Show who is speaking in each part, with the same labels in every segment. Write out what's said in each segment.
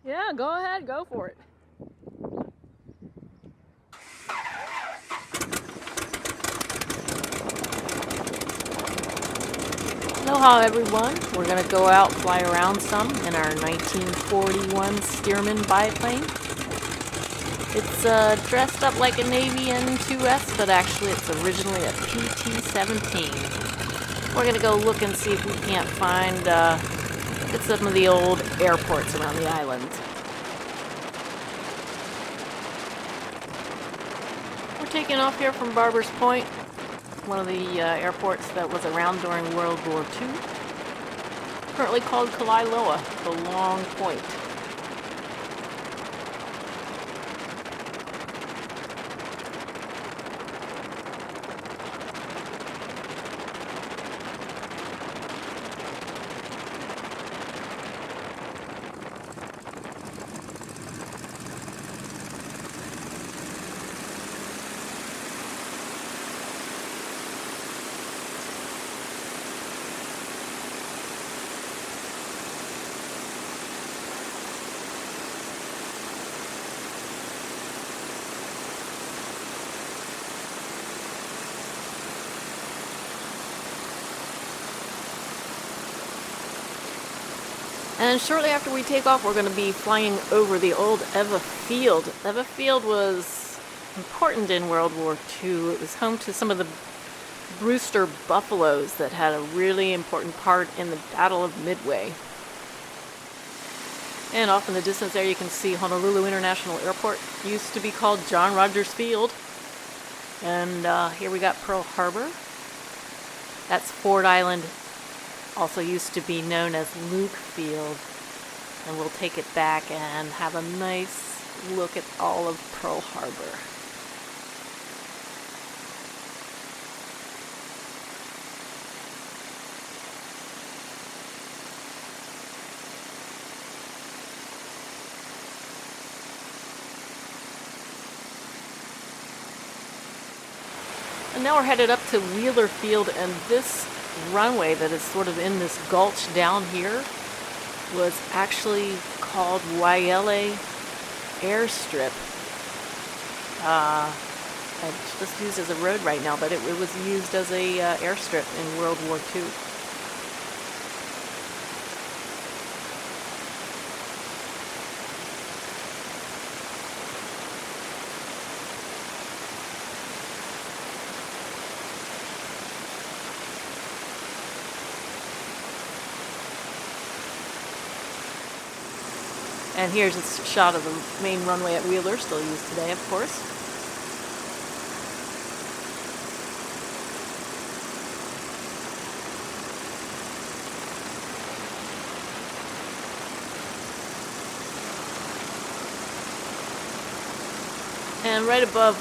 Speaker 1: Yeah, go ahead, go for it. Aloha everyone, we're going to go out, fly around some in our 1941 Stearman biplane. It's dressed up like a Navy N2S, but actually it's originally a PT-17. We're going to go look and see if we can't find look at some of the old airports around the island. We're taking off here from Barber's Point, one of the airports that was around during World War II, currently called Kalailoa, the Long Point. And shortly after we take off, we're going to be flying over the old Eva Field. Eva Field was important in World War II. It was home to some of the Brewster buffaloes that had a really important part in the Battle of Midway. And off in the distance there you can see Honolulu International Airport. Used to be called John Rogers Field. And here we got Pearl Harbor. That's Ford Island. Also used to be known as Luke Field, and we'll take it back and have a nice look at all of Pearl Harbor. And now we're headed up to Wheeler Field, and this runway that is sort of in this gulch down here was actually called Waiele Airstrip. It's just used as a road right now, but it was used as a airstrip in World War II. And here's a shot of the main runway at Wheeler, still used today, of course. And right above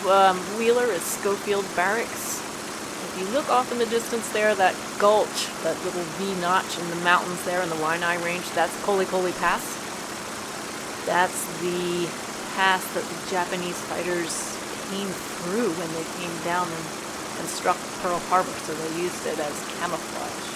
Speaker 1: Wheeler is Schofield Barracks. If you look off in the distance there, that gulch, that little V-notch in the mountains there in the Waianae Range, that's Kolikoli Pass. That's the pass that the Japanese fighters came through when they came down and struck Pearl Harbor, so they used it as camouflage.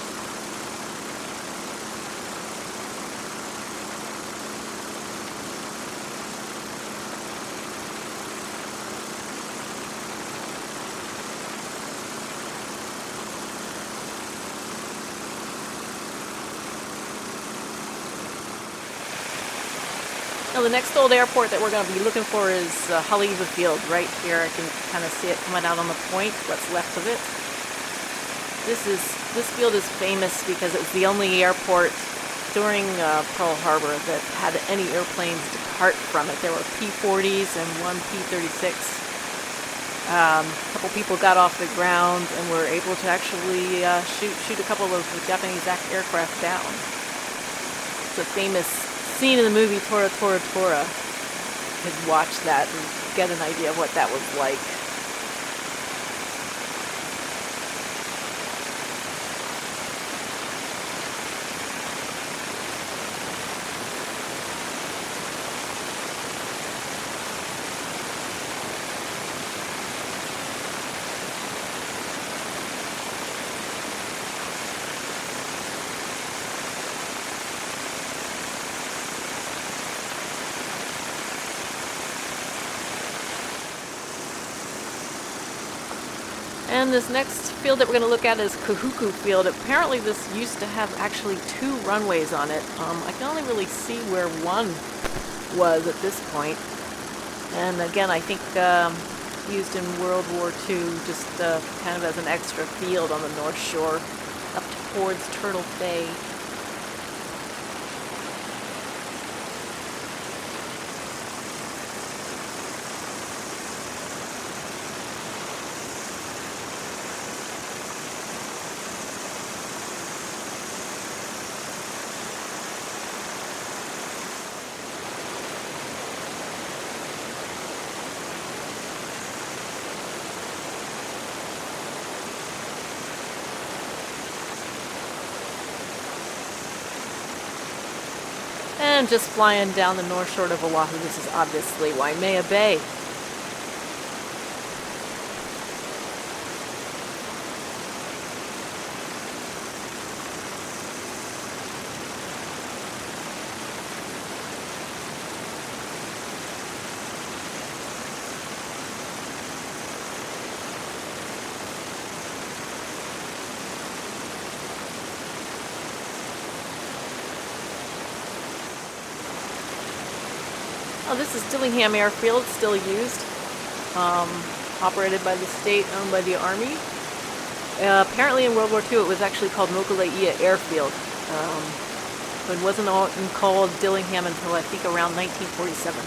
Speaker 1: Now the next old airport that we're going to be looking for is Haleiwa Field. Right here I can kind of see it coming out on the point, what's left of it. This field is famous because it was the only airport during Pearl Harbor that had any airplanes depart from it. There were P-40s and one P-36. A couple people got off the ground and were able to actually shoot a couple of Japanese aircraft down. It's a famous scene in the movie Tora Tora Tora. You could watch that and get an idea of what that was like. And this next field that we're going to look at is Kahuku Field. Apparently this used to have actually 2 runways on it. I can only really see where one was at this point. And again, I think used in World War II, just kind of as an extra field on the North Shore up towards Turtle Bay. And just flying down the north shore of Oahu, this is obviously Waimea Bay. Oh, this is Dillingham Airfield, still used, operated by the state, owned by the Army. Apparently in World War II it was actually called Mokuleia Airfield. It wasn't called Dillingham until I think around 1947.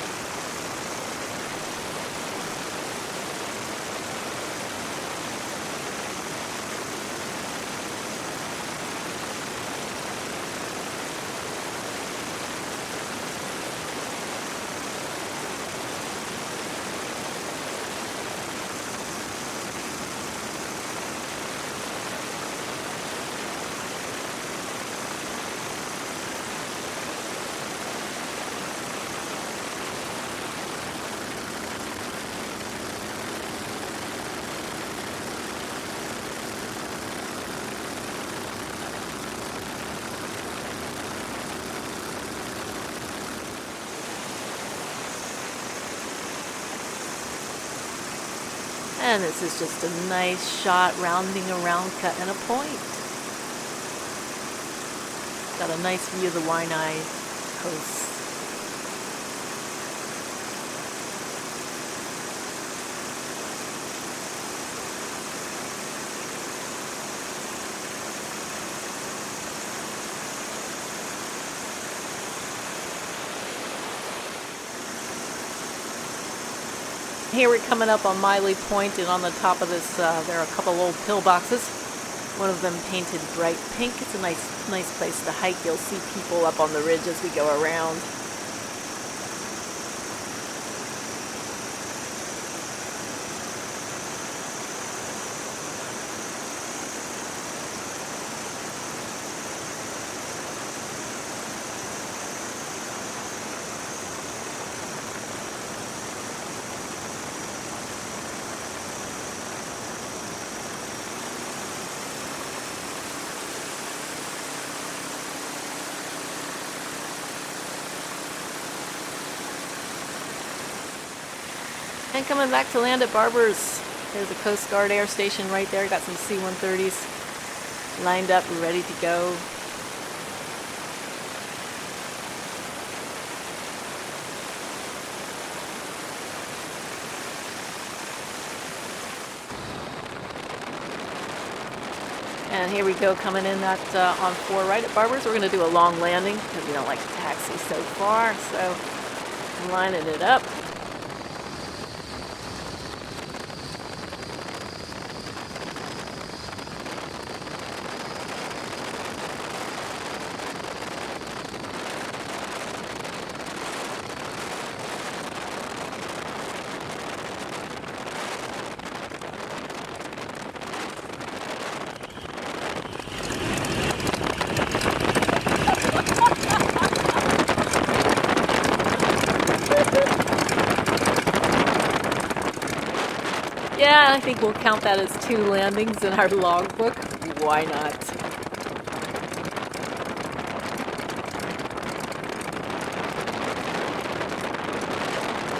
Speaker 1: And this is just a nice shot rounding around Ka'ena Point. Got a nice view of the Waianae coast. Here we're coming up on Miley Point, and on the top of this there are a couple old pillboxes. One of them painted bright pink. It's a nice place to hike. You'll see people up on the ridge as we go around. And coming back to land at Barber's, there's a Coast Guard air station right there. Got some C-130s lined up, ready to go. And here we go, coming in at on 4 right at Barber's. We're going to do a long landing because we don't like to taxi so far. So I'm lining it up. Yeah, I think we'll count that as 2 landings in our logbook. Why not?